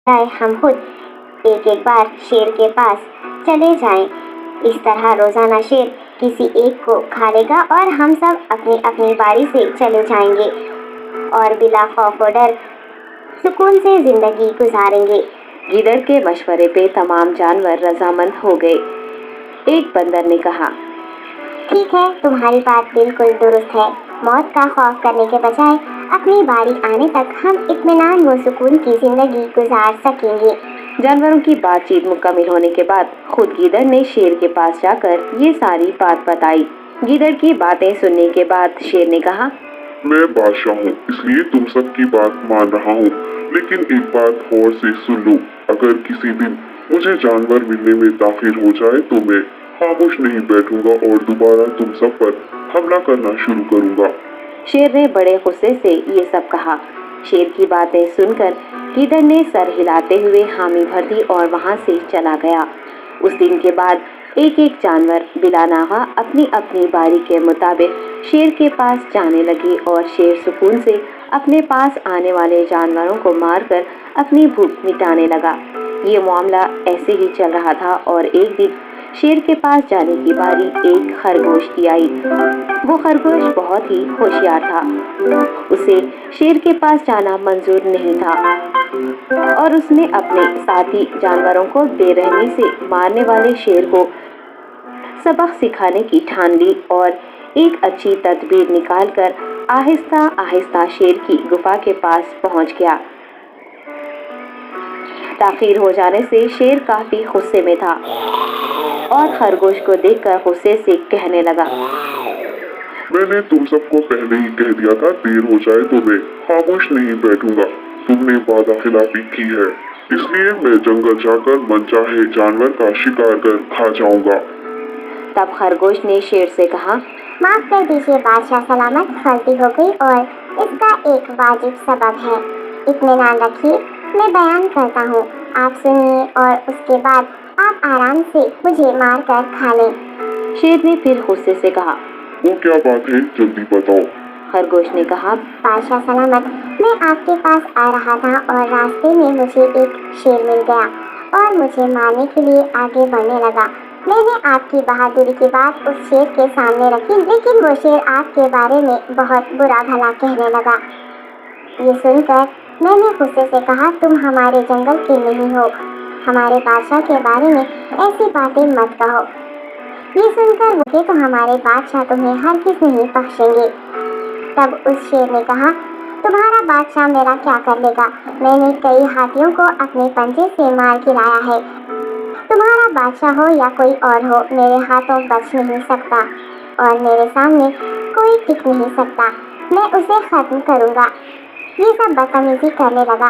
जाए हम खुद एक एक बार शेर के पास चले जाएं। इस तरह रोजाना शेर किसी एक को खा लेगा और हम सब अपनी अपनी बारी से चले जाएंगे और बिला खौफ और डर सुकून से जिंदगी गुजारेंगे। गीदड़ के मशवरे पे तमाम जानवर रजामंद हो गए। एक बंदर ने कहा, ठीक है, तुम्हारी बात बिल्कुल दुरुस्त है। मौत का खौफ करने के बजाय अपनी बारी आने तक हम इत्मीनान व सुकून की जिंदगी गुजार सकेंगे। जानवरों की बातचीत मुकम्मल होने के बाद खुद गीदड़ ने शेर के पास जाकर ये सारी बात बताई। गीदड़ की बातें सुनने के बाद शेर ने कहा, मैं बादशाह हूँ, इसलिए तुम सबकी बात मान रहा हूँ, लेकिन एक बात गौर से सुन लो। अगर किसी दिन मुझे जानवर मिलने में ताखिर हो जाए तो मैं खामोश नहीं बैठूंगा और दोबारा तुम सब पर हमला करना शुरू करूंगा। शेर ने बड़े गुस्से से ये सब कहा। शेर की बातें सुनकर गीदड़ ने सर हिलाते हुए हामी भर दी और वहां से चला गया। उस दिन के बाद एक एक जानवर बिला नागा अपनी अपनी बारी के मुताबिक शेर के पास जाने लगे और शेर सुकून से अपने पास आने वाले जानवरों को मारकर अपनी भूख मिटाने लगा। ये मामला ऐसे ही चल रहा था और एक दिन शेर के पास जाने की बारी एक खरगोश की आई। वो खरगोश बहुत ही होशियार था। उसे शेर के पास जाना मंजूर नहीं था और उसने अपने साथी जानवरों को बेरहमी से मारने वाले शेर को सबक सिखाने की ठान ली और एक अच्छी तदबीर निकालकर आहिस्ता आहिस्ता शेर की गुफा के पास पहुंच गया। ताखीर हो जाने से शेर काफी गुस्से में था और खरगोश को देखकर गुस्से से कहने लगा, मैंने तुम सबको पहले ही कह दिया था, देर हो जाए तो मैं खामोश नहीं बैठूंगा। तुमने वादा खिलाफी की है, इसलिए मैं जंगल जाकर मनचाहे जानवर का शिकार कर खा जाऊंगा। तब खरगोश ने शेर से कहा, माफ कर दीजिए बादशाह सलामत, गलती हो गई और इसका एक वाजिब सबब है। इत्मीनान रखिए, मैं बयान करता हूँ, आप सुनिए और उसके बाद आप आराम से मुझे मार कर खा लें। शेर ने फिर गुस्से से कहा, वो क्या बात है, जल्दी बताओ। खरगोश ने कहा, बादशाह सलामत, मैं आपके पास आ रहा था और रास्ते में मुझे एक शेर मिल गया और मुझे मारने के लिए आगे बढ़ने लगा। मैंने आपकी बहादुरी की बात उस शेर के सामने रखी, लेकिन वो शेर आपके बारे में बहुत बुरा भला कहने लगा। ये सुनकर मैंने गुस्से से कहा, तुम हमारे जंगल के नहीं हो, हमारे बादशाह के बारे में ऐसी बातें मत कहो। ये सुनकर मुझे तो हमारे बादशाह तुम्हें हरगिज़ नहीं बख्शेंगे। तब उस शेर ने कहा, तुम्हारा बादशाह मेरा क्या कर लेगा? मैंने कई हाथियों को अपने पंजे से मार गिराया है। तुम्हारा बादशाह हो या कोई और हो, मेरे हाथों बच नहीं सकता और मेरे सामने कोई टिक नहीं सकता। मैं उसे खत्म करूँगा। ये सब बदतमीजी करने लगा।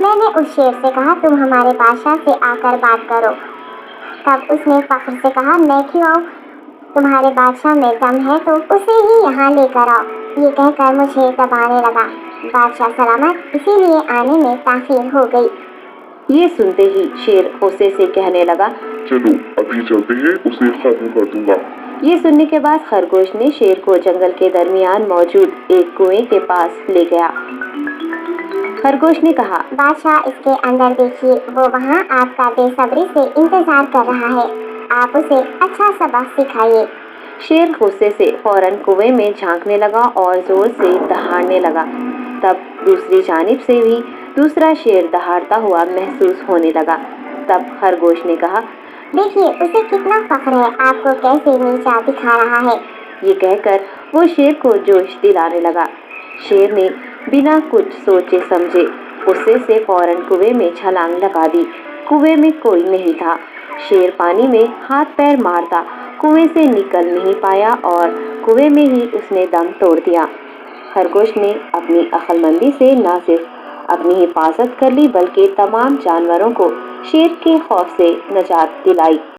मैंने उस शेर से कहा, तुम हमारे बादशाह से आकर बात करो। तब उसने फख्र से कहा, मैं क्यों आऊँ? तुम्हारे बादशाह में दम है तो उसे ही यहाँ लेकर आओ। ये कहकर मुझे दबाने लगा। बादशाह सलामत, इसीलिए आने में ताखीर हो गई। ये सुनते ही शेर गुस्से से कहने लगा, चलो अभी चलते हैं, उसे खत्म कर दूंगा। ये सुनने के बाद खरगोश ने शेर को जंगल के दरमियान मौजूद एक कुएं के पास ले गया। खरगोश ने कहा, बादशाह इसके अंदर देखिए, वो वहाँ आपका बेसब्री से इंतजार कर रहा है, आप उसे अच्छा सबक सिखाइए। शेर गुस्से से फौरन कुएं में झांकने लगा और जोर से दहाड़ने लगा। तब दूसरी जानिब से भी दूसरा शेर दहाड़ता हुआ महसूस होने लगा। तब खरगोश ने कहा, देखिए उसे कितना फख्र है, आपको कैसे नीचा दिखा रहा है। ये कहकर वो शेर को जोश दिलाने लगा। शेर ने बिना कुछ सोचे समझे गुस्से से फौरन कुएं में छलांग लगा दी। कुएं में कोई नहीं था। शेर पानी में हाथ पैर मारता कुएं से निकल नहीं पाया और कुएं में ही उसने दम तोड़ दिया। खरगोश ने अपनी अक्लमंदी से न सिर्फ अपनी हिफाजत कर ली बल्कि तमाम जानवरों को शेर के खौफ से निजात दिलाई।